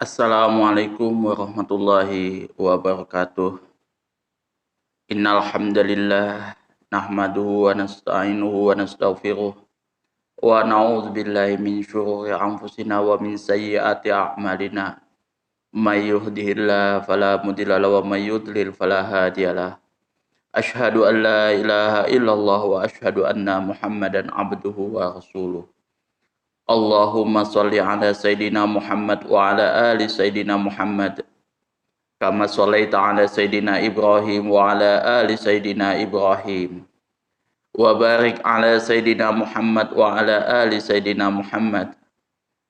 Assalamualaikum warahmatullahi wabarakatuh. Innal hamdalillah nahmaduhu wa nasta'inuhu wa nastaghfiruh wa na'udzu billahi min syururi anfusina wa min sayyiati a'malina. May yahdihillahu fala mudilla lahu wa may yudlil fala hadiyalah. Asyhadu an la ilaha illallah wa asyhadu anna Muhammadan abduhu wa rasuluh. Allahumma shalli ala sayidina Muhammad wa ala ali sayidina Muhammad. Kama shallaita ala Sayyidina Ibrahim wa ala ali Sayyidina Ibrahim. Wa barik ala Sayyidina Muhammad wa ala ali Sayyidina Muhammad.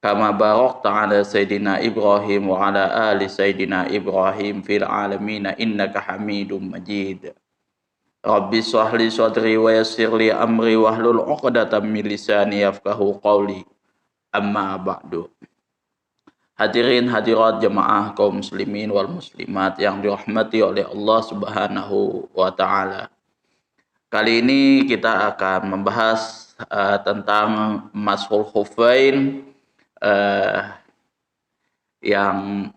Kama barakta ala Sayyidina Ibrahim wa ala ali Sayyidina Ibrahim fil alamin innaka Hamidum Majid. Rabbi shrah li sadri wa yassir li amri wahlul 'uqdatam min lisani yafqahu qawli. Amma ba'du. Hadirin hadirat jemaah kaum muslimin wal muslimat yang dirahmati oleh Allah Subhanahu wa taala. Kali ini kita akan membahas tentang mashul khuffain yang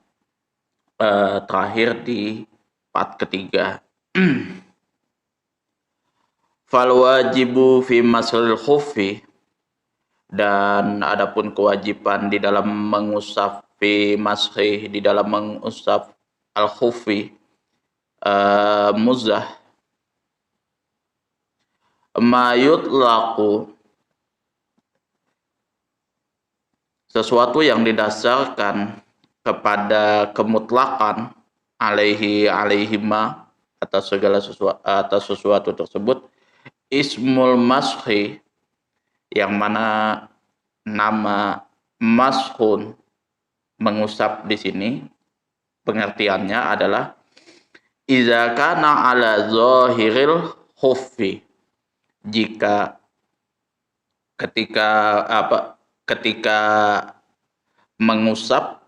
terakhir di part ketiga. Fal wajibu fi mashul khuffi, dan adapun kewajiban di dalam mengusap di dalam mengusap al-khuffi muzah ma yutlaqu, sesuatu yang didasarkan kepada kemutlakan alaihima atas segala sesuatu, atas sesuatu tersebut, ismul mashi, yang mana nama mashun, mengusap di sini pengertiannya adalah iza kana ala zahiril khuffi, jika ketika mengusap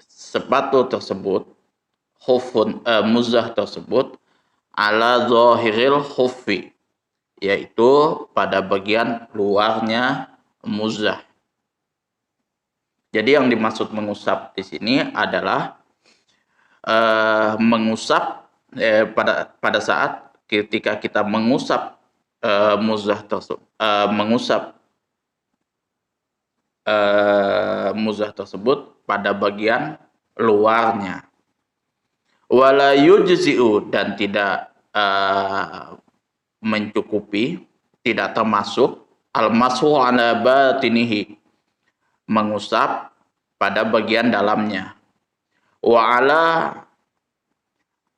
sepatu tersebut, khufun muzah tersebut, ala zahiril khuffi, yaitu pada bagian luarnya muzah. Jadi yang dimaksud mengusap di sini adalah mengusap pada saat ketika kita mengusap muzah tersebut, muzah tersebut pada bagian luarnya. Wala yujzi'u, dan tidak mencukupi, tidak termasuk al-mashu ala batinihi, mengusap pada bagian dalamnya. Wa ala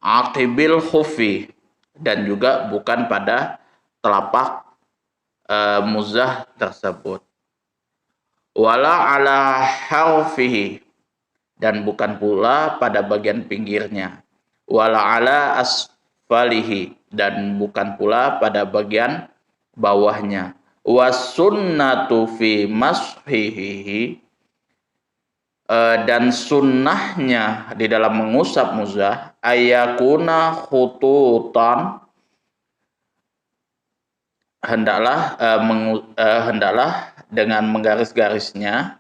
aqibil khuffi, dan juga bukan pada telapak muzah tersebut. Wala ala halfihi, dan bukan pula pada bagian pinggirnya. Wala ala asfalihi, dan bukan pula pada bagian bawahnya. Wasunnatu fi mashihi, dan sunnahnya di dalam mengusap muzah, ayakuna khututan, hendaklah dengan menggaris-garisnya,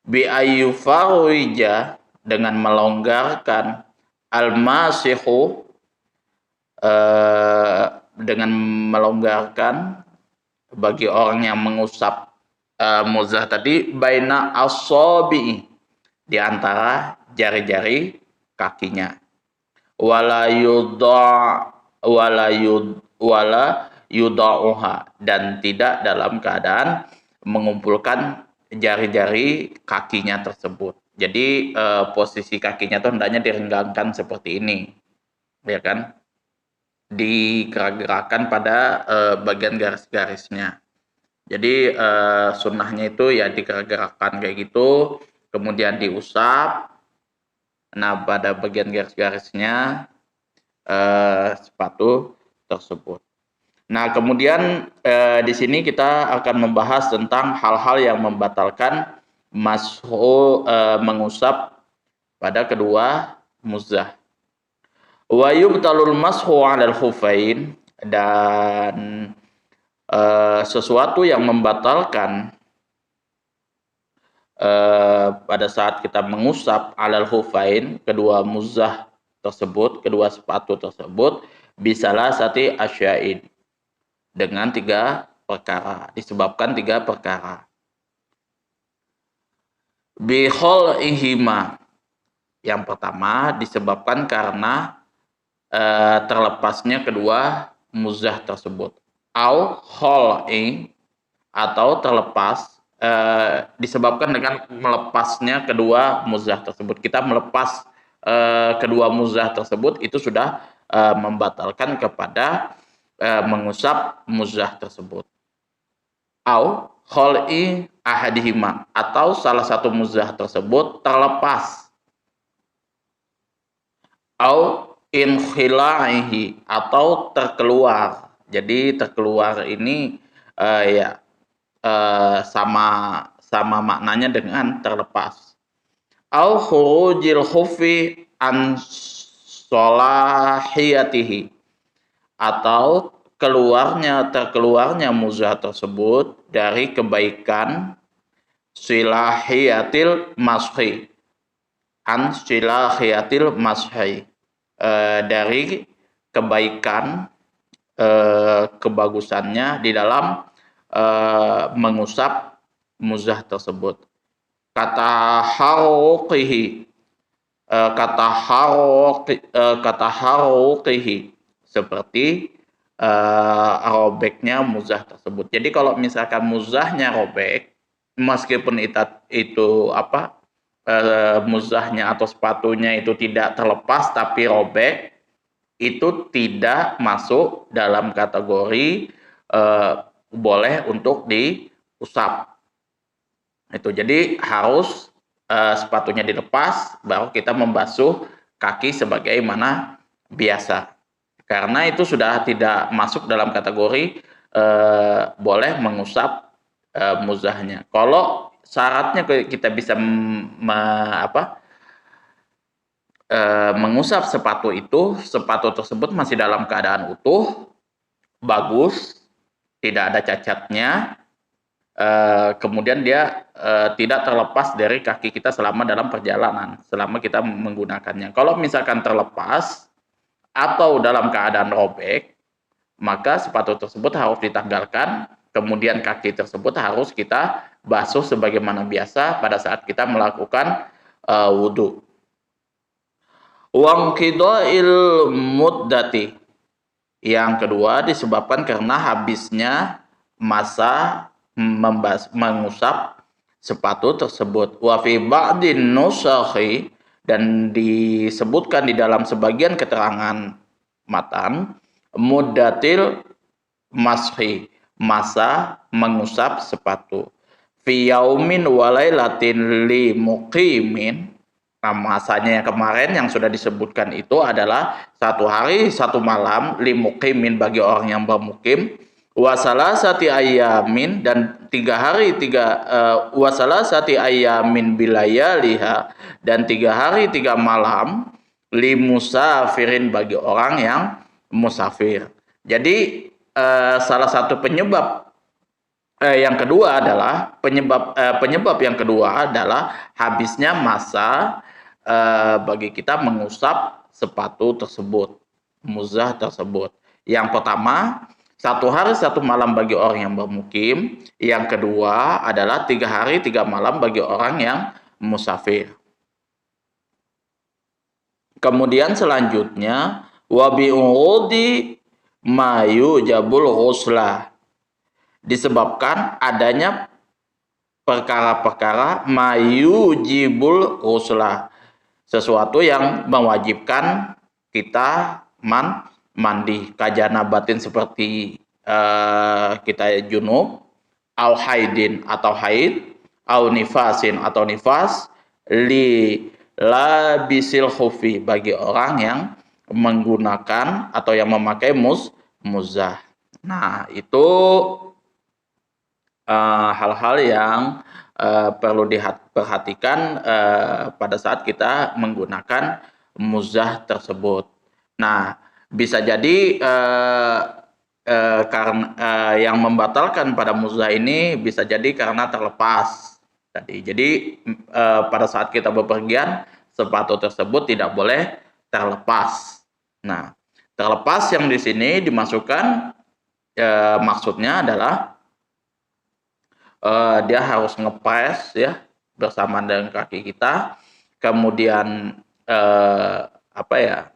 bi ayyufarija, dengan melonggarkan, al-masihu, dengan melonggarkan bagi orang yang mengusap muzah tadi, baina asabi, di antara jari-jari kakinya. Wala yudauha, dan tidak dalam keadaan mengumpulkan jari-jari kakinya tersebut. Jadi posisi kakinya itu hendaknya direnggangkan seperti ini, ya kan? Digerak-gerakkan pada bagian garis-garisnya. Jadi sunnahnya itu ya digerak-gerakkan kayak gitu, kemudian diusap. Nah, pada bagian garis-garisnya sepatu tersebut. Nah, kemudian di sini kita akan membahas tentang hal-hal yang membatalkan mashu mengusap pada kedua muzah. Wa yubtalul mashu 'alal khuffain, dan sesuatu yang membatalkan pada saat kita mengusap alal khufain, kedua muzah tersebut, kedua sepatu tersebut, bisalah sati asyain, dengan 3 perkara, disebabkan 3 perkara. Bihol ihima, yang pertama disebabkan karena terlepasnya kedua muzah tersebut. Au hol'i, atau terlepas disebabkan dengan melepasnya kedua muzah tersebut. Kita melepas kedua muzah tersebut, itu sudah membatalkan kepada mengusap muzah tersebut. Au khol'i ahadihima, atau salah satu muzah tersebut terlepas. Au inkhilaihi, atau terkeluar. Jadi terkeluar ini sama maknanya dengan terlepas. Au khurujil khufi an solahiyatihi, atau terkeluarnya muzah tersebut dari kebaikan silahiyatil mashi, an silahiyatil mashi, dari kebaikan kebagusannya di dalam mengusap muzah tersebut. Kata haruqihi, kata haruqihi, seperti robeknya muzah tersebut. Jadi kalau misalkan muzahnya robek, meskipun itu muzahnya atau sepatunya itu tidak terlepas tapi robek, itu tidak masuk dalam kategori boleh untuk diusap. Itu jadi harus sepatunya dilepas, baru kita membasuh kaki sebagaimana biasa. Karena itu sudah tidak masuk dalam kategori boleh mengusap muzahnya. Kalau syaratnya kita bisa mengusap sepatu itu, sepatu tersebut masih dalam keadaan utuh, bagus, tidak ada cacatnya, kemudian dia tidak terlepas dari kaki kita selama dalam perjalanan, selama kita menggunakannya. Kalau misalkan terlepas atau dalam keadaan robek, maka sepatu tersebut harus ditanggalkan, kemudian kaki tersebut harus kita basuh sebagaimana biasa pada saat kita melakukan wudhu. Wangqidail muddati, yang kedua disebabkan karena habisnya masa mengusap sepatu tersebut. Wa fi ba'din nusakhi, dan disebutkan di dalam sebagian keterangan matan, muddatil mashi, masa mengusap sepatu. Fi yaumin walailatin li muqimin. Nah, masanya yang kemarin yang sudah disebutkan itu adalah 1 hari 1 malam, li muqimin, bagi orang yang bermukim, wasalasati ayamin, dan 3 hari 3 wasalasati ayamin bilayaliha, dan 3 hari 3 malam, li musafirin, bagi orang yang musafir. Jadi salah satu penyebab yang kedua adalah penyebab yang kedua adalah habisnya masa bagi kita mengusap sepatu tersebut, muzah tersebut. Yang pertama, 1 hari 1 malam bagi orang yang bermukim. Yang kedua adalah 3 hari 3 malam bagi orang yang musafir. Kemudian selanjutnya, wabi'udi mayu jabul ghuslah, disebabkan adanya perkara-perkara mayu jibul ghuslah, sesuatu yang mewajibkan kita mandi, kajanabatin seperti kita junub, au haidin atau haid, au nifasin atau nifas, li labisil khufi, bagi orang yang menggunakan atau yang memakai muzah. Nah, itu hal-hal yang perlu diperhatikan pada saat kita menggunakan muzah tersebut. Nah, bisa jadi karena yang membatalkan pada muzah ini bisa jadi karena terlepas. tadi. Jadi pada saat kita bepergian, sepatu tersebut tidak boleh terlepas. Nah, terlepas yang di sini dimasukkan maksudnya adalah dia harus ngepres ya bersama dengan kaki kita, kemudian apa ya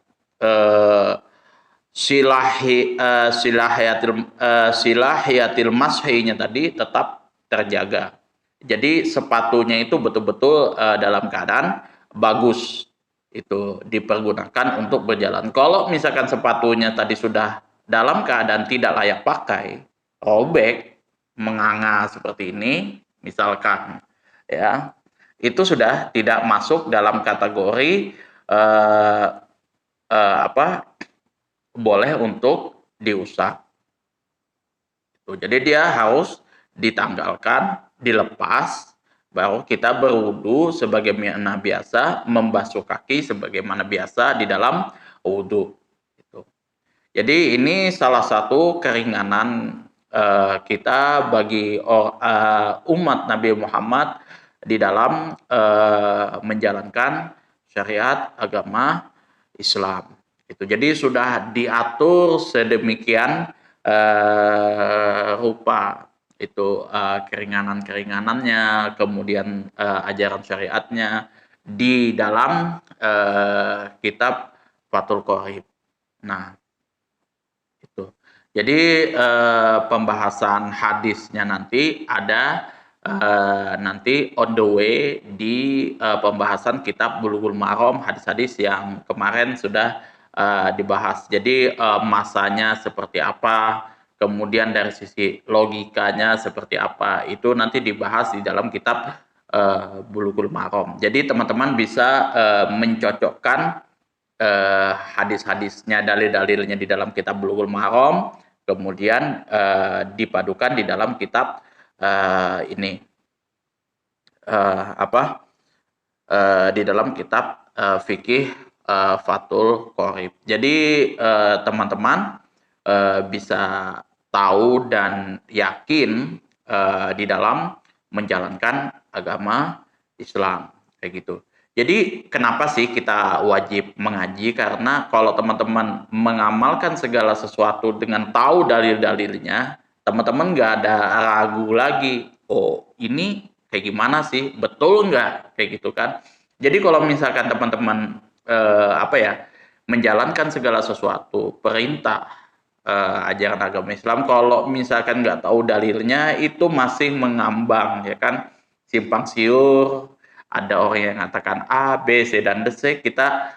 silahiyatil mashinya tadi tetap terjaga. Jadi sepatunya itu betul-betul dalam keadaan bagus itu dipergunakan untuk berjalan. Kalau misalkan sepatunya tadi sudah dalam keadaan tidak layak pakai, robek, menganga seperti ini, misalkan ya, itu sudah tidak masuk dalam kategori apa boleh untuk diusap. Jadi dia harus ditanggalkan, dilepas, baru kita berwudu sebagaimana biasa, membasuh kaki sebagaimana biasa di dalam wudu. Jadi ini salah satu keringanan kita bagi umat Nabi Muhammad di dalam menjalankan syariat agama Islam. Jadi sudah diatur sedemikian rupa itu keringanan-keringanannya, kemudian ajaran syariatnya di dalam kitab Fathul Qorib. Nah, itu. Jadi pembahasan hadisnya nanti ada nanti on the way di pembahasan kitab Bulughul Maram, hadis-hadis yang kemarin sudah dibahas. Jadi masanya seperti apa, kemudian dari sisi logikanya seperti apa, itu nanti dibahas di dalam kitab Bulughul Maram. Jadi teman-teman bisa mencocokkan hadis-hadisnya, dalil-dalilnya di dalam kitab Bulughul Maram, kemudian dipadukan di dalam kitab ini di dalam kitab fikih Fathul Qorib. Jadi teman-teman bisa tahu dan yakin di dalam menjalankan agama Islam kayak gitu. Jadi kenapa sih kita wajib mengaji? Karena kalau teman-teman mengamalkan segala sesuatu dengan tahu dalil-dalilnya, teman-teman nggak ada ragu lagi. Oh, ini kayak gimana sih? Betul nggak? Kayak gitu kan. Jadi kalau misalkan teman-teman menjalankan segala sesuatu, perintah, ajaran agama Islam, kalau misalkan nggak tahu dalilnya, itu masih mengambang, ya kan? Simpang siur, ada orang yang mengatakan A, B, C, dan D, C, kita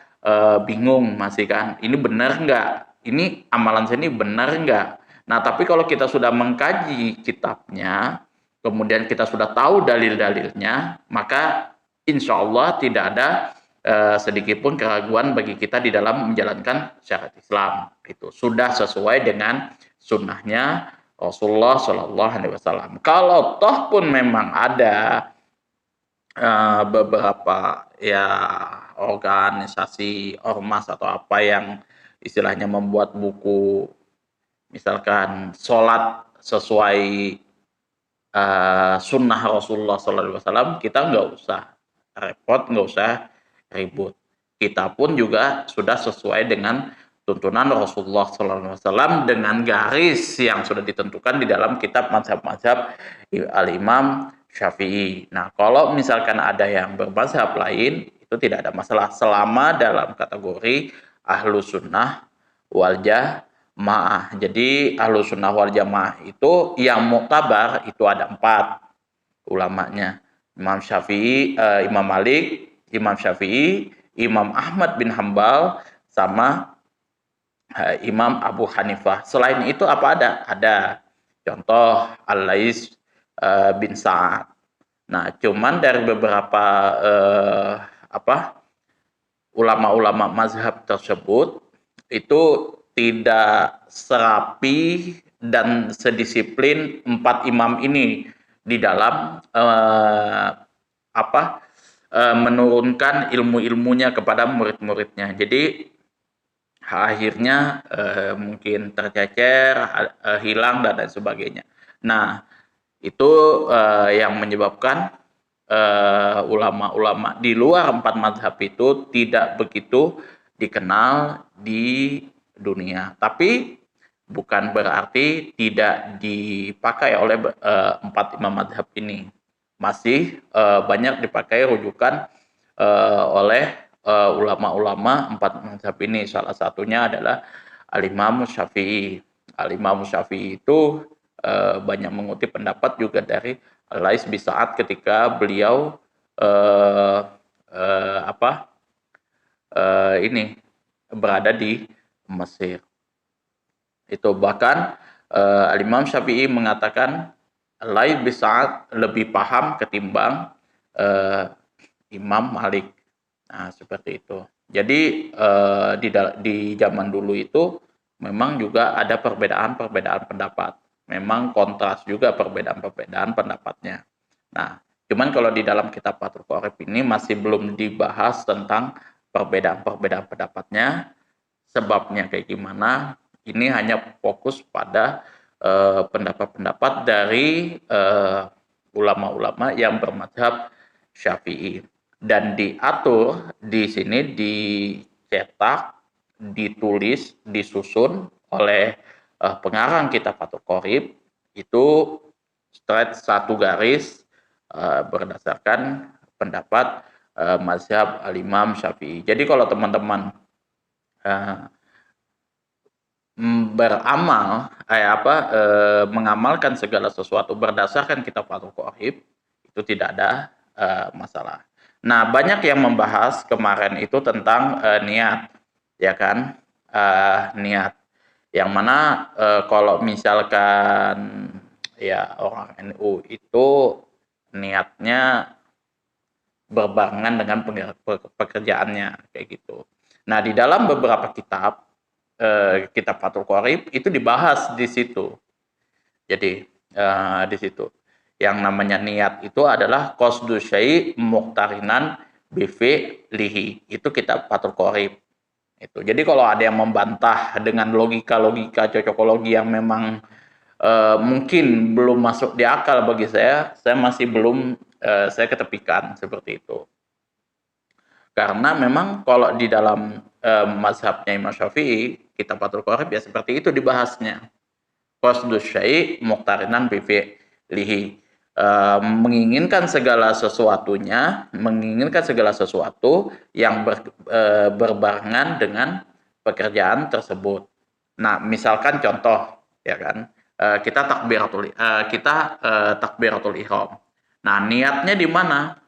bingung masih kan, ini benar nggak? Ini amalan saya ini benar nggak? Nah, tapi kalau kita sudah mengkaji kitabnya, kemudian kita sudah tahu dalil-dalilnya, maka insya Allah tidak ada sedikit pun keraguan bagi kita di dalam menjalankan syariat Islam. Itu sudah sesuai dengan sunnahnya Rasulullah Shallallahu Alaihi Wasallam. Kalau toh pun memang ada beberapa ya organisasi ormas atau apa yang istilahnya membuat buku, misalkan sholat sesuai sunnah Rasulullah SAW, kita nggak usah repot, nggak usah ribut. Kita pun juga sudah sesuai dengan tuntunan Rasulullah SAW dengan garis yang sudah ditentukan di dalam kitab mazhab-mazhab Al-Imam Syafi'i. Nah, kalau misalkan ada yang bermazhab lain, itu tidak ada masalah selama dalam kategori ahlu sunnah wal jamaah. Jadi ahlu sunnah wal jamaah itu yang muktabar itu ada 4 ulamanya. Imam Syafi'i, Imam Malik, Imam Syafi'i, Imam Ahmad bin Hambal, sama Imam Abu Hanifah. Selain itu apa ada? Ada. Contoh Al-Lais bin Sa'ad. Nah, cuman dari beberapa ulama-ulama mazhab tersebut itu tidak serapi dan sedisiplin 4 imam ini di dalam menurunkan ilmu-ilmunya kepada murid-muridnya. Jadi akhirnya mungkin tercecer, hilang dan lain sebagainya. Nah, itu yang menyebabkan ulama-ulama di luar 4 mazhab itu tidak begitu dikenal di dunia. Tapi bukan berarti tidak dipakai oleh 4 imam mazhab ini. Masih banyak dipakai rujukan oleh ulama-ulama 4 mazhab ini. Salah satunya adalah Al-Imam Syafi'i. Al-Imam Syafi'i itu banyak mengutip pendapat juga dari Al-Lais bin Sa'ad ketika beliau eh, apa ini berada di Mesir. Itu bahkan Al-Imam Syafi'i mengatakan Al-Lais bin Sa'ad lebih paham ketimbang Imam Malik. Nah, seperti itu. Jadi di zaman dulu itu memang juga ada perbedaan-perbedaan pendapat. Memang kontras juga perbedaan-perbedaan pendapatnya. Nah, cuman kalau di dalam kitab Fathul Qorib ini masih belum dibahas tentang perbedaan-perbedaan pendapatnya, sebabnya kayak gimana. Ini hanya fokus pada pendapat-pendapat dari ulama-ulama yang bermadzhab Syafi'i. Dan diatur di sini, dicetak, ditulis, disusun oleh pengarang kitab Fathul Qorib itu straight satu garis berdasarkan pendapat mazhab Al-Imam Syafi'i. Jadi kalau teman-teman beramal mengamalkan segala sesuatu berdasarkan kitab Fathul Qorib itu tidak ada masalah. Nah, banyak yang membahas kemarin itu tentang niat, ya kan? Niat. Yang mana kalau misalkan ya orang NU itu niatnya berbarengan dengan pekerjaannya kayak gitu. Nah, di dalam beberapa kitab kitab Fathul Qorib itu dibahas di situ. Jadi di situ yang namanya niat itu adalah qasdu syai' muqtarinan lihi. Itu kitab Fathul Qorib. Itu. Jadi kalau ada yang membantah dengan logika-logika cocokologi yang memang mungkin belum masuk di akal bagi saya masih belum saya ketepikan seperti itu. Karena memang kalau di dalam mazhabnya Imam Syafi'i, kitab Fathul Qorib ya seperti itu dibahasnya. Qasdus syai' muqtarinan lihi. Menginginkan segala sesuatunya, menginginkan segala sesuatu yang berbarengan dengan pekerjaan tersebut. Nah, misalkan contoh, ya kan, kita takbiratul ihram. Nah, niatnya di mana?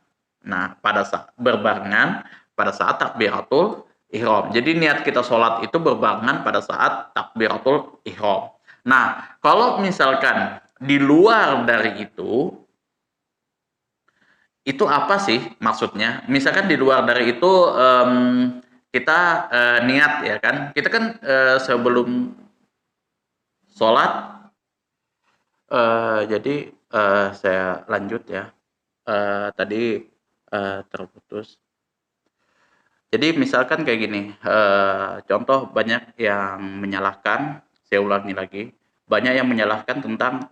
Nah, pada saat berbarengan pada saat takbiratul ihram. Jadi niat kita sholat itu berbarengan pada saat takbiratul ihram. Nah, kalau misalkan di luar dari itu apa sih maksudnya? Misalkan di luar dari itu kita niat ya kan? Kita kan sebelum sholat, jadi saya lanjut ya. Tadi terputus. Jadi misalkan kayak gini, contoh banyak yang menyalahkan, saya ulangi lagi, banyak yang menyalahkan tentang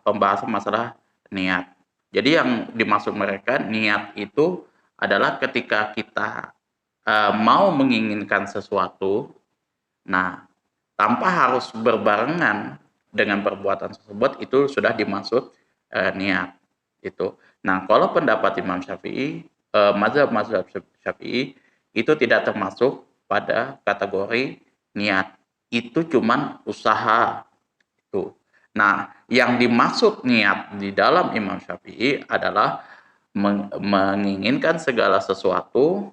pembahasan masalah niat. Jadi yang dimaksud mereka niat itu adalah ketika kita mau menginginkan sesuatu, nah tanpa harus berbarengan dengan perbuatan tersebut itu sudah dimaksud niat itu. Nah kalau pendapat Imam Syafi'i, mazhab Syafi'i itu tidak termasuk pada kategori niat. Itu cuman usaha itu. Nah, yang dimaksud niat di dalam Imam Syafi'i adalah menginginkan segala sesuatu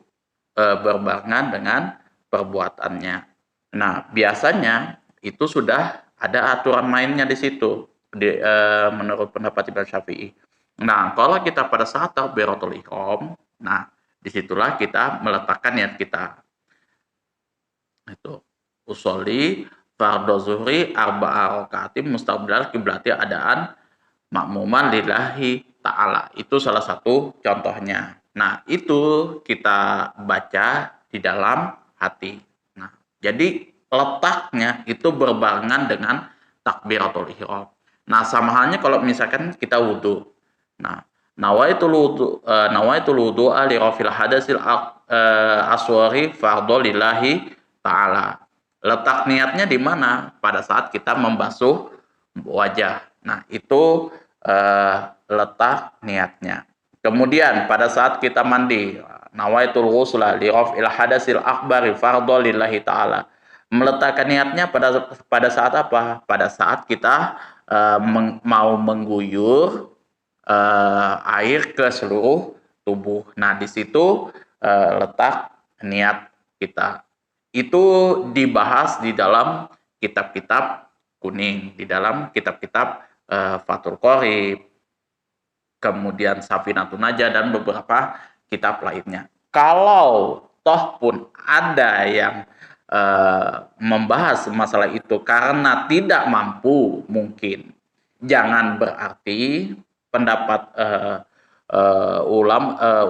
berbarengan dengan perbuatannya. Nah, biasanya itu sudah ada aturan mainnya di situ menurut pendapat Imam Syafi'i. Nah, kalau kita pada saat takbiratul ihram, nah disitulah kita meletakkan niat kita. Itu usolli fardhu zuhri arba'a rakaatim mustaqbilal kiblati adaan makmuman lillahi ta'ala. Itu salah satu contohnya. Nah, itu kita baca di dalam hati. Nah, jadi letaknya itu berbarengan dengan takbiratul ihram. Nah, sama halnya kalau misalkan kita wudhu. Nah, nawaitul wudu'a li rafil hadasil aswari fardhu lillahi ta'ala. Letak niatnya di mana? Pada saat kita membasuh wajah. Nah, itu letak niatnya. Kemudian pada saat kita mandi, nawaitul ghusla li rafil hadasil akbari fardhu lillahi ta'ala. Meletakkan niatnya pada saat apa? Pada saat kita mau mengguyur air ke seluruh tubuh. Nah, di situ letak niat kita. Itu dibahas di dalam kitab-kitab kuning, di dalam kitab-kitab Fathul Qorib, kemudian Safinatun Najah, dan beberapa kitab lainnya. Kalau toh pun ada yang membahas masalah itu karena tidak mampu, mungkin jangan berarti pendapat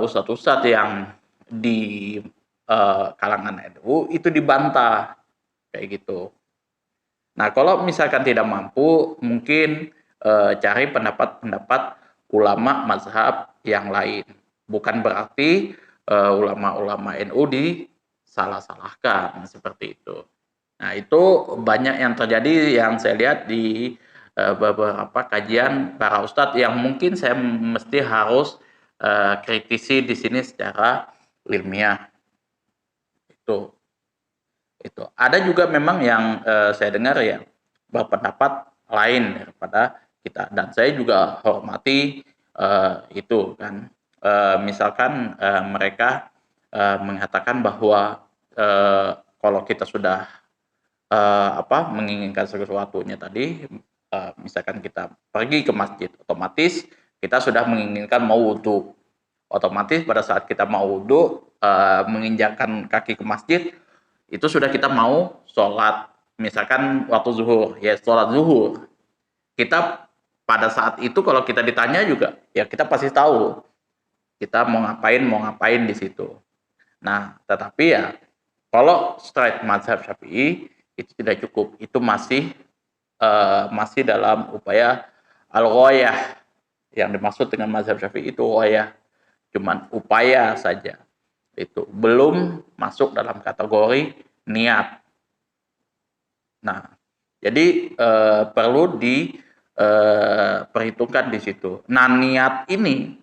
ustadz-ustadz yang di kalangan NU itu dibantah kayak gitu. Nah, kalau misalkan tidak mampu, mungkin cari pendapat-pendapat ulama mazhab yang lain. Bukan berarti ulama-ulama NU disalah-salahkan seperti itu. Nah, itu banyak yang terjadi yang saya lihat di beberapa kajian para ustadz yang mungkin saya mesti harus kritisi di sini secara ilmiah. Itu ada juga memang yang saya dengar yang berpendapat lain daripada kita, dan saya juga hormati itu kan. Misalkan mereka mengatakan bahwa kalau kita sudah menginginkan sesuatunya tadi, misalkan kita pergi ke masjid, otomatis kita sudah menginginkan mau wudhu. Otomatis pada saat kita mau wudhu, menginjakkan kaki ke masjid, itu sudah kita mau sholat. Misalkan waktu zuhur, ya sholat zuhur. Kita pada saat itu kalau kita ditanya juga, ya kita pasti tahu kita mau ngapain di situ. Nah, tetapi ya kalau straight mazhab Syafi'i itu tidak cukup. Itu masih dalam upaya al-ghayah. Yang dimaksud dengan mazhab Syafi'i itu ghayah, cuman upaya saja. Itu belum masuk dalam kategori niat. Nah, jadi perlu diperhitungkan di situ. Nah, niat ini,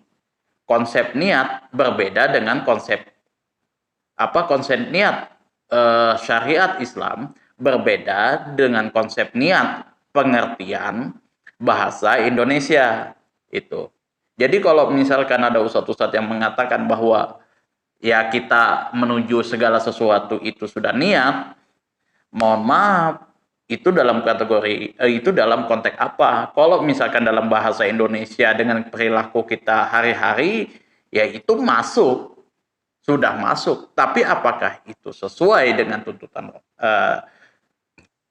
konsep niat berbeda dengan konsep niat syariat Islam, berbeda dengan konsep niat pengertian bahasa Indonesia itu. Jadi kalau misalkan ada ustadz-ustadz yang mengatakan bahwa ya kita menuju segala sesuatu itu sudah niat, mohon maaf, itu dalam kategori itu dalam konteks apa? Kalau misalkan dalam bahasa Indonesia dengan perilaku kita hari-hari, ya itu sudah masuk. Tapi apakah itu sesuai dengan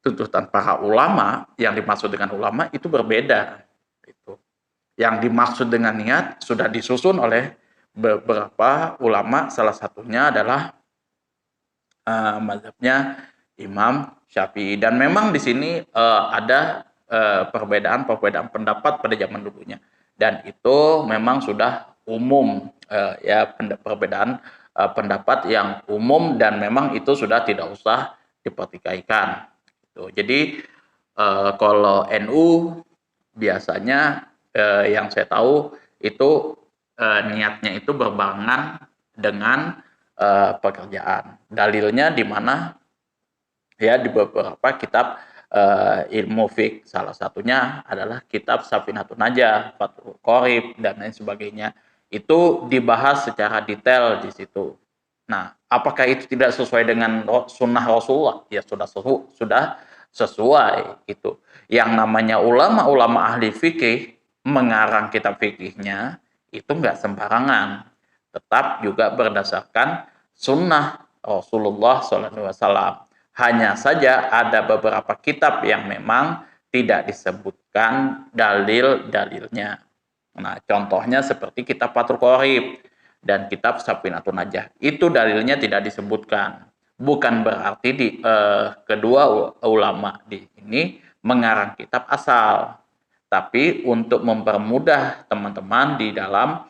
tuntutan para ulama? Yang dimaksud dengan ulama itu berbeda. Itu. Yang dimaksud dengan niat sudah disusun oleh beberapa ulama, salah satunya adalah mazhabnya Imam Syafi'i. Dan memang di sini ada perbedaan pendapat pada zaman dulunya, dan itu memang sudah umum, ya perbedaan pendapat yang umum, dan memang itu sudah tidak usah dipertikaikan. Jadi kalau NU biasanya yang saya tahu itu niatnya itu berbarengan dengan pekerjaan. Dalilnya di mana? Ya, di beberapa kitab ilmu fiqh. Salah satunya adalah kitab Safinatun Najah, Fathul Qorib, dan lain sebagainya. Itu dibahas secara detail di situ. Nah, apakah itu tidak sesuai dengan sunnah Rasulullah? Ya sudah sesuai itu. Yang namanya ulama-ulama ahli fikih mengarang kitab fikihnya itu nggak sembarangan, tetap juga berdasarkan sunnah Rasulullah SAW. Hanya saja ada beberapa kitab yang memang tidak disebutkan dalil-dalilnya. Nah, contohnya seperti kitab Fathul Qorib dan kitab Safinatun Najah. Itu dalilnya tidak disebutkan. Bukan berarti kedua ulama di ini mengarang kitab asal. tapi untuk mempermudah teman-teman di dalam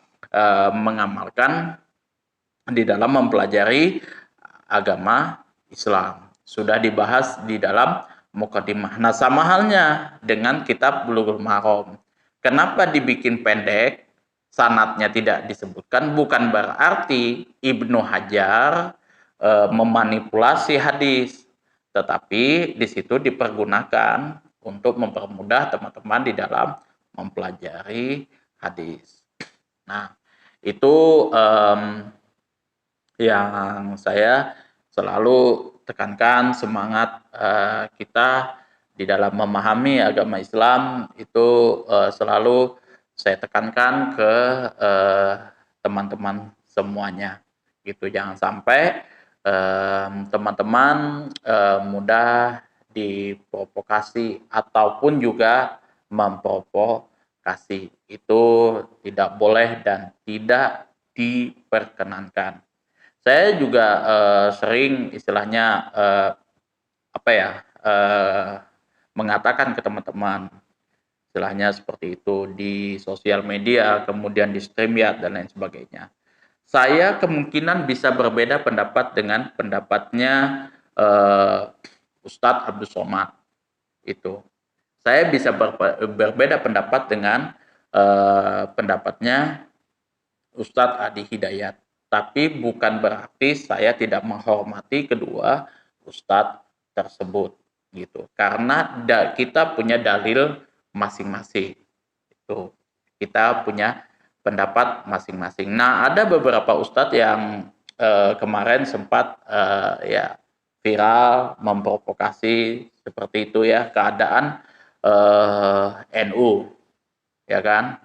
mengamalkan, di dalam mempelajari agama Islam. Sudah dibahas di dalam mukadimah. Nah, sama halnya dengan kitab Bulughul Maram. Kenapa dibikin pendek? Sanadnya tidak disebutkan, bukan berarti Ibnu Hajar memanipulasi hadis, tetapi di situ dipergunakan untuk mempermudah teman-teman di dalam mempelajari hadis. Nah, itu yang saya selalu tekankan, semangat kita di dalam memahami agama Islam itu selalu saya tekankan ke teman-teman semuanya, gitu. Jangan sampai teman-teman mudah diprovokasi ataupun juga memprovokasi. Itu tidak boleh dan tidak diperkenankan. Saya juga sering istilahnya mengatakan ke teman-teman, istilahnya seperti itu di sosial media, kemudian di StreamYard dan lain sebagainya. Saya kemungkinan bisa berbeda pendapat dengan pendapatnya Ustadz Abdul Somad itu. Saya bisa berbeda pendapat dengan pendapatnya Ustadz Adi Hidayat. Tapi bukan berarti saya tidak menghormati kedua ustadz tersebut, gitu. Karena kita punya dalil masing-masing. Itu. Kita punya pendapat masing-masing. Nah, ada beberapa ustadz yang kemarin sempat viral memprovokasi seperti itu ya, keadaan NU, ya kan?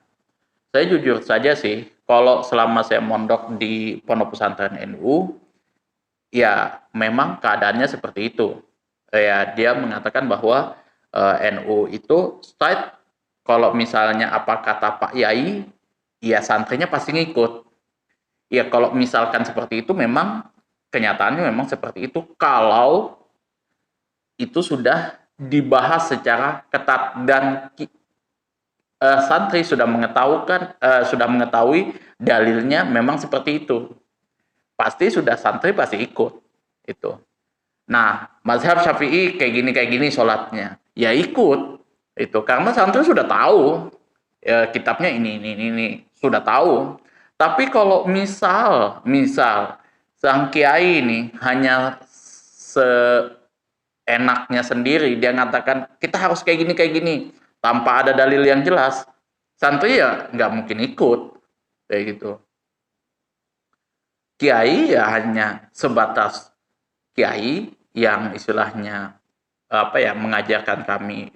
Saya jujur saja sih, kalau selama saya mondok di Pondok Pesantren NU, ya memang keadaannya seperti itu. Ya, dia mengatakan bahwa NU itu straight, kalau misalnya apa kata Pak Yai, ya santrinya pasti ngikut. Ya kalau misalkan seperti itu, memang kenyataannya memang seperti itu. Kalau itu sudah dibahas secara ketat dan santri sudah mengetahui dalilnya memang seperti itu, pasti sudah santri pasti ikut itu. Nah, mazhab Syafi'i kayak gini sholatnya, ya ikut itu karena santri sudah tahu kitabnya ini sudah tahu. Tapi kalau misal sang kiai ini hanya seenaknya sendiri, dia mengatakan kita harus kayak gini tanpa ada dalil yang jelas, santri ya nggak mungkin ikut kayak gitu. Kiai ya hanya sebatas kiai yang istilahnya mengajarkan kami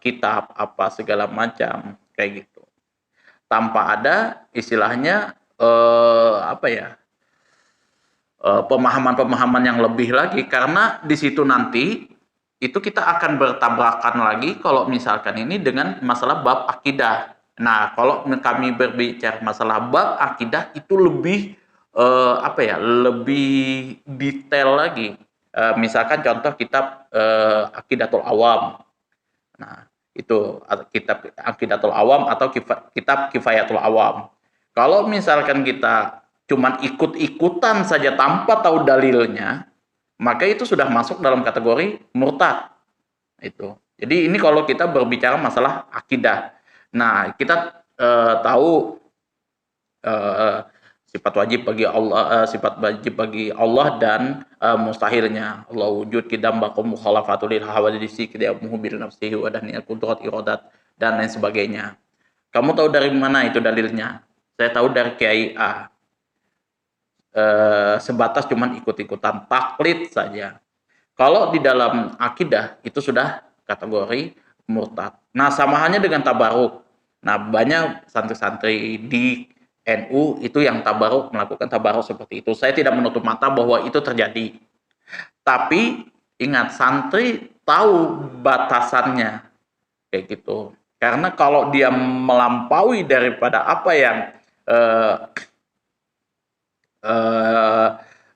kitab apa segala macam kayak gitu, tanpa ada istilahnya pemahaman-pemahaman yang lebih lagi, karena di situ nanti itu kita akan bertabrakan lagi kalau misalkan ini dengan masalah bab akidah. Nah, kalau kami berbicara masalah bab akidah itu lebih lebih detail lagi. Misalkan contoh kitab Aqidatul Awam. Nah, itu kitab Aqidatul Awam atau kitab Kifayatul Awam. Kalau misalkan kita cuman ikut-ikutan saja tanpa tahu dalilnya, maka itu sudah masuk dalam kategori murtad. Itu. Jadi ini kalau kita berbicara masalah akidah. Nah, kita tahu sifat wajib bagi Allah dan mustahilnya. Allah wujud kidam bakum mukhalafatul lil hawadisi kidamuhu bil nafsihi wa daniyat qudrat iradat dan lain sebagainya. Kamu tahu dari mana itu dalilnya? Saya tahu dari Kiai A. Sebatas cuman ikut-ikutan taklid saja. Kalau di dalam akidah itu sudah kategori murtad. Nah, sama halnya dengan tabaruk. Nah, banyak santri-santri di NU itu yang melakukan tabaruk seperti itu. Saya tidak menutup mata bahwa itu terjadi. Tapi ingat, santri tahu batasannya kayak gitu. Karena kalau dia melampaui daripada apa yang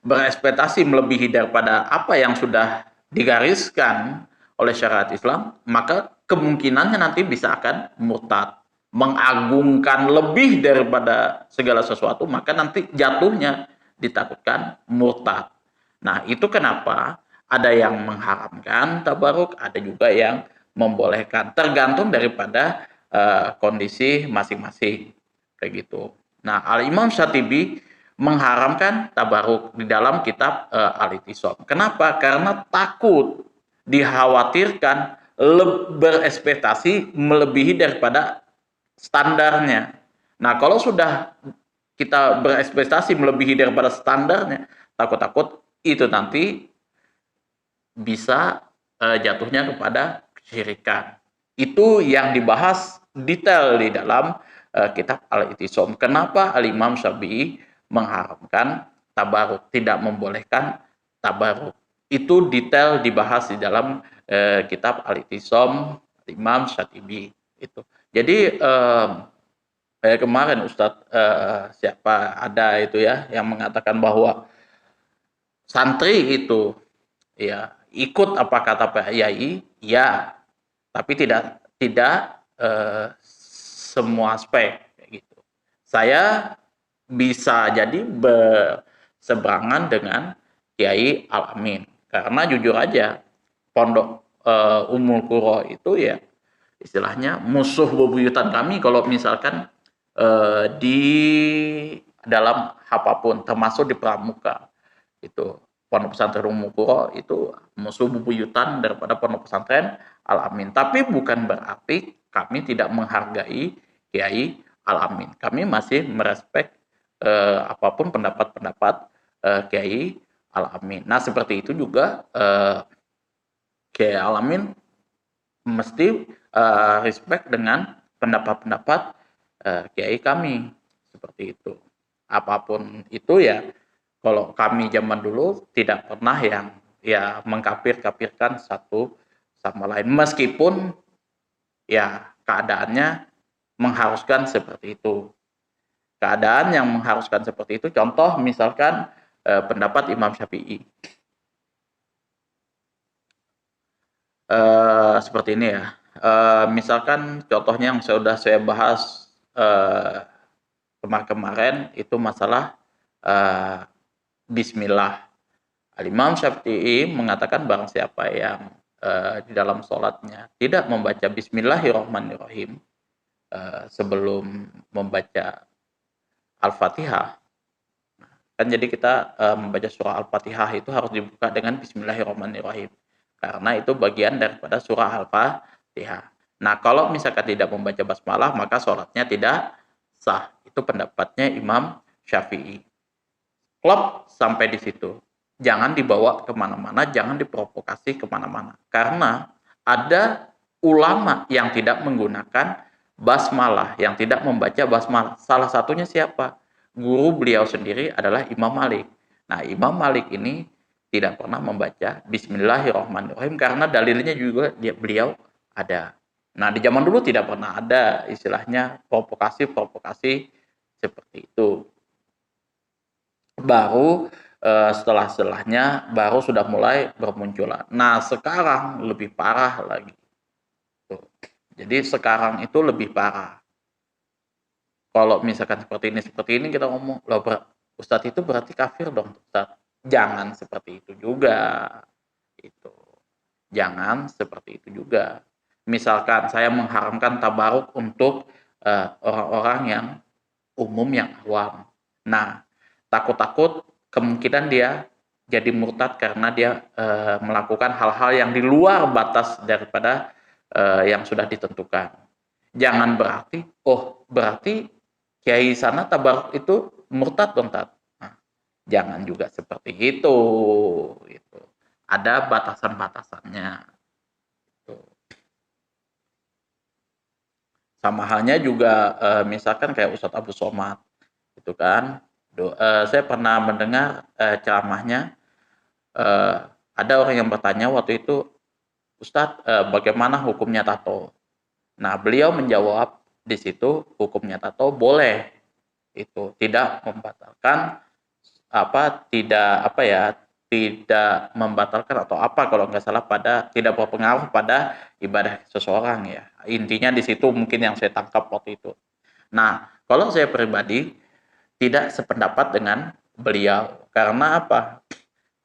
berekspektasi melebihi daripada apa yang sudah digariskan oleh syariat Islam, maka kemungkinannya nanti bisa akan murtad, mengagungkan lebih daripada segala sesuatu, maka nanti jatuhnya ditakutkan murtad. Nah, itu kenapa ada yang mengharamkan tabaruk, ada juga yang membolehkan, tergantung daripada kondisi masing-masing, kayak gitu. Nah, Al-Imam Syatibi mengharamkan tabaruk di dalam kitab Al-Itisam. Kenapa? Karena takut, dikhawatirkan berekspektasi melebihi daripada standarnya. Nah, kalau sudah kita berekspektasi melebihi daripada standarnya, takut-takut itu nanti bisa jatuhnya kepada kesyirikan. Itu yang dibahas detail di dalam kitab Al-Itisam. Kenapa Al-Imam Syafi'i mengharamkan tabaruk, tidak membolehkan tabaruk. Itu detail dibahas di dalam kitab Al-Itisam Imam Syatibi itu. Jadi kemarin Ustadz siapa ada itu ya yang mengatakan bahwa santri itu ya ikut apa kata Pak Yai, ya, tapi tidak semua aspek kayak gitu. Saya bisa jadi berseberangan dengan Kiai Al-Amin karena jujur aja pondok Ummul Qura itu ya istilahnya musuh bebuyutan kami kalau misalkan di dalam apapun termasuk di pramuka itu pondok pesantren Ummul Qura itu musuh bebuyutan daripada pondok pesantren Al-Amin, tapi bukan berarti kami tidak menghargai Kiai Al-Amin. Kami masih merespek apapun pendapat-pendapat Kiai Al-Amin. Nah, seperti itu juga Kiai Al-Amin mesti respect dengan pendapat-pendapat Kiai kami seperti itu. Apapun itu ya, kalau kami zaman dulu tidak pernah yang ya mengkafir-kafirkan satu sama lain, meskipun ya keadaannya mengharuskan seperti itu. Keadaan yang mengharuskan seperti itu, contoh misalkan pendapat Imam Syafi'i. Seperti ini ya. Misalkan contohnya yang sudah saya bahas kemarin itu masalah Bismillah. Al-Imam Syafi'i mengatakan barang siapa yang di dalam sholatnya tidak membaca Bismillahirrahmanirrahim sebelum membaca Al-Fatihah. Kan jadi kita membaca surah Al-Fatihah itu harus dibuka dengan Bismillahirrahmanirrahim. Karena itu bagian daripada surah Al-Fatihah. Nah, kalau misalkan tidak membaca basmalah, maka sholatnya tidak sah. Itu pendapatnya Imam Syafi'i. Klop sampai di situ. Jangan dibawa kemana-mana, jangan diprovokasi kemana-mana. Karena ada ulama yang tidak menggunakan basmalah, yang tidak membaca basmalah. Salah satunya siapa? Guru beliau sendiri adalah Imam Malik. Nah, Imam Malik ini tidak pernah membaca Bismillahirrahmanirrahim karena dalilnya juga beliau ada. Nah, di zaman dulu tidak pernah ada istilahnya provokasi-provokasi seperti itu. Baru setelah-setelahnya baru sudah mulai bermunculan. Nah, sekarang lebih parah lagi. Tuh. Jadi sekarang itu lebih parah. Kalau misalkan seperti ini kita ngomong, loh Ustadz itu berarti kafir dong, Ustadz. Jangan seperti itu juga. Itu. Jangan seperti itu juga. Misalkan saya mengharamkan tabaruk untuk orang-orang yang umum yang awam. Nah, takut-takut kemungkinan dia jadi murtad karena dia melakukan hal-hal yang di luar batas daripada yang sudah ditentukan. Jangan berarti, berarti kiai sana tabaruk itu murtad dong, Tat. Nah, jangan juga seperti itu. Gitu. Ada batasan-batasannya. Gitu. Sama halnya juga misalkan kayak Ustadz Abu Somad, itu kan. Saya pernah mendengar ceramahnya. Ada orang yang bertanya waktu itu, Ustadz, bagaimana hukumnya tato? Nah, beliau menjawab di situ hukumnya tato boleh, itu tidak membatalkan tidak tidak membatalkan atau apa kalau nggak salah, pada tidak berpengaruh pada ibadah seseorang ya. Intinya di situ mungkin yang saya tangkap waktu itu. Nah, kalau saya pribadi tidak sependapat dengan beliau. Karena apa?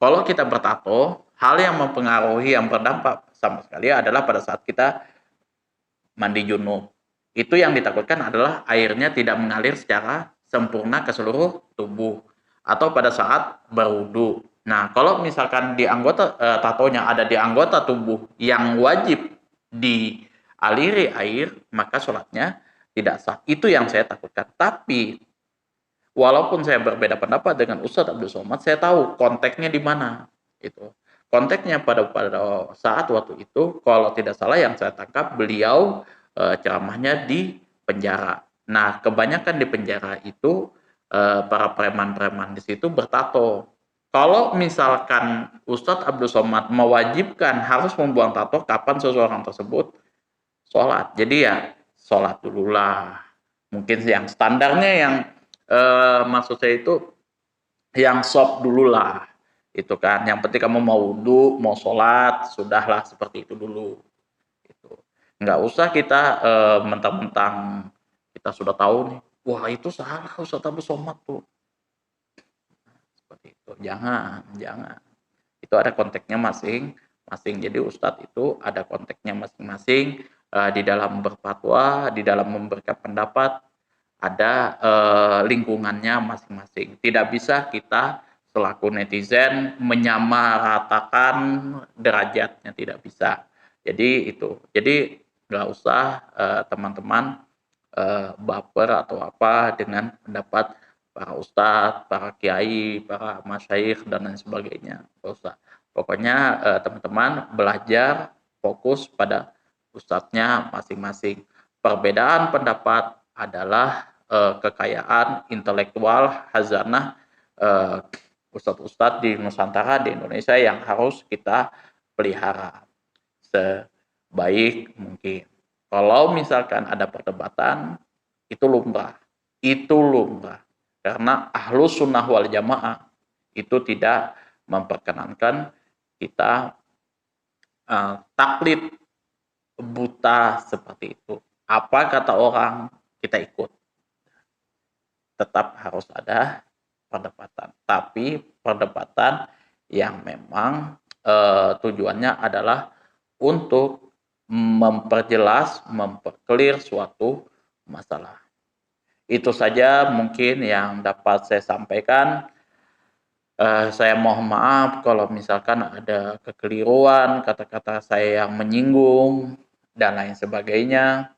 Kalau kita bertato, hal yang mempengaruhi yang berdampak sama sekali adalah pada saat kita mandi junub. Itu yang ditakutkan adalah airnya tidak mengalir secara sempurna ke seluruh tubuh atau pada saat berwudu. Nah, kalau misalkan di anggota tatonya ada di anggota tubuh yang wajib dialiri air, maka sholatnya tidak sah. Itu yang saya takutkan. Tapi walaupun saya berbeda pendapat dengan Ustadz Abdul Somad, saya tahu konteksnya di mana. Itu konteksnya pada saat waktu itu, kalau tidak salah yang saya tangkap, beliau ceramahnya di penjara. Nah, kebanyakan di penjara itu para preman-preman di situ bertato. Kalau misalkan Ustadz Abdul Somad mewajibkan harus membuang tato, kapan seseorang tersebut sholat? Jadi ya sholat dululah. Mungkin yang standarnya yang maksud saya itu yang soft dulu lah, itu kan. Yang penting kamu mau wudhu, mau sholat, sudahlah seperti itu dulu. Itu nggak usah kita mentang-mentang kita sudah tahu nih, wah itu salah Ustaz Abu Somad tuh. Seperti itu. Jangan. Itu ada konteksnya masing-masing. Jadi Ustadz itu ada konteksnya masing-masing di dalam berfatwa, di dalam memberikan pendapat, ada lingkungannya masing-masing. Tidak bisa kita selaku netizen menyamaratakan derajatnya, tidak bisa. Jadi itu. Jadi nggak usah teman-teman baper atau apa dengan pendapat para ustadz, para kiai, para masyayikh dan lain sebagainya. Nggak usah. Pokoknya teman-teman belajar fokus pada ustadznya masing-masing. Perbedaan pendapat adalah kekayaan intelektual hazanah ustadz-ustadz di Nusantara, di Indonesia yang harus kita pelihara sebaik mungkin. Kalau misalkan ada perdebatan, itu lumrah. Karena ahlus sunnah wal jamaah itu tidak memperkenankan kita taklid buta seperti itu. Apa kata orang, kita ikut. Tetap harus ada perdebatan. Tapi perdebatan yang memang tujuannya adalah untuk memperjelas, memperclear suatu masalah. Itu saja mungkin yang dapat saya sampaikan. Saya mohon maaf kalau misalkan ada kekeliruan, kata-kata saya yang menyinggung, dan lain sebagainya.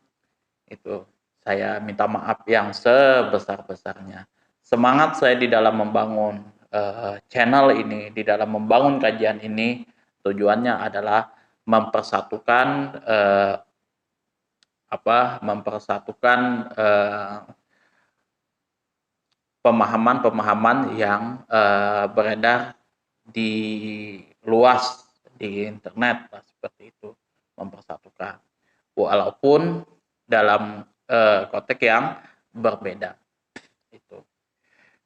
Itu saya minta maaf yang sebesar-besarnya. Semangat saya di dalam membangun channel ini, di dalam membangun kajian ini, tujuannya adalah mempersatukan mempersatukan pemahaman-pemahaman yang beredar di luas di internet seperti itu, mempersatukan walaupun dalam konteks yang berbeda. Itu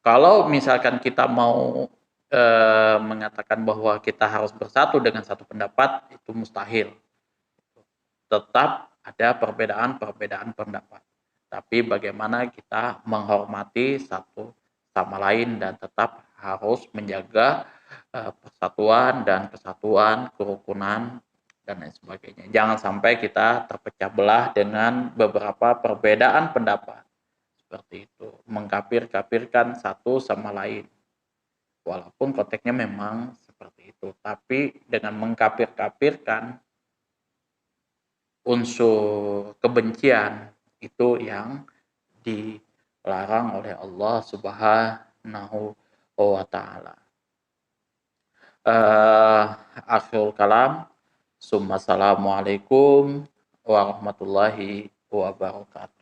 kalau misalkan kita mau mengatakan bahwa kita harus bersatu dengan satu pendapat, itu mustahil. Tetap ada perbedaan pendapat. Tapi bagaimana kita menghormati satu sama lain dan tetap harus menjaga persatuan dan kesatuan, kerukunan, dan lain sebagainya. Jangan sampai kita terpecah belah dengan beberapa perbedaan pendapat. Seperti itu. Mengkafir-kafirkan satu sama lain. Walaupun konteksnya memang seperti itu. Tapi dengan mengkafir-kafirkan unsur kebencian itu yang dilarang oleh Allah Subhanahu wa taala. Akhirul kalam. Assalamualaikum warahmatullahi wabarakatuh.